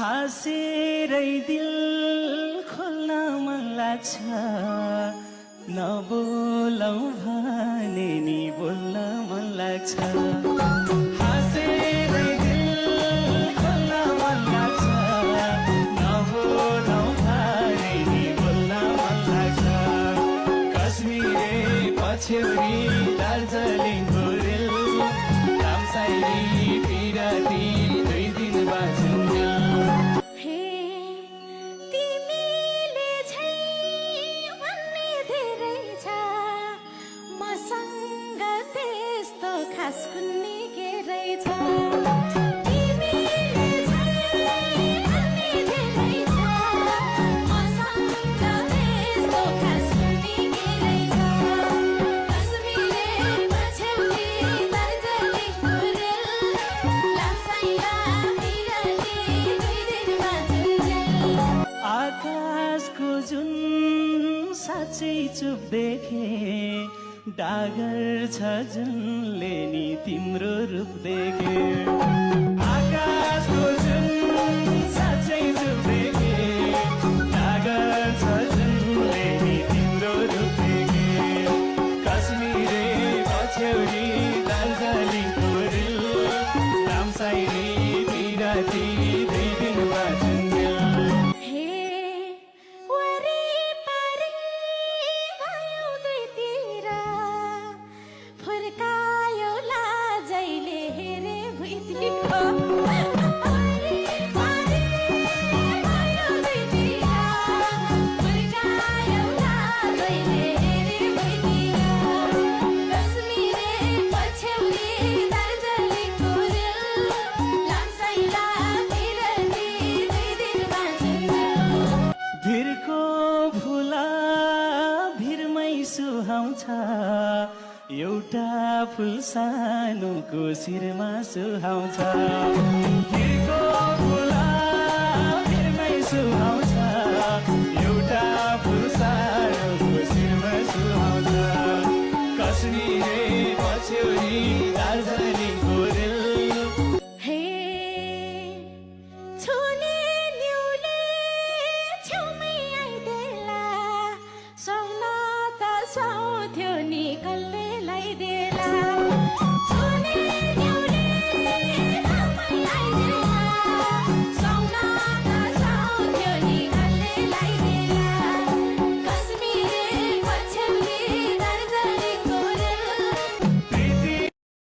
हाँसेरै दिल खोल्न मन लाग्छ नबोलौ भने नि बोल्न मन लाग्छ हाँसेरै दिल खोल्न मन लाग्छ नबोलौ भने नि बोल्न मन लाग्छ कश्मीरे पछ्यौरी दार्जिलिङको रेल रामसाइली पिराती 2 दिन बाँचुन्जेल खास कुन्नी के रहेछ आकाशको जुन साँच्चै चुप देखे डागर छ जुनले नि तिम्रो रूप देखे आकाशको जुन साँच्चै चुप देखे डागर छ जुनले नि तिम्रो रूप देखे कश्मीरे पछ्यौरी दार्जिलिङको रेल रामसाइली पिराती 2 दिन बाँचुन्जेल सुहाउँछ एउटा फुल सानोको शिरमा सुहाउँछ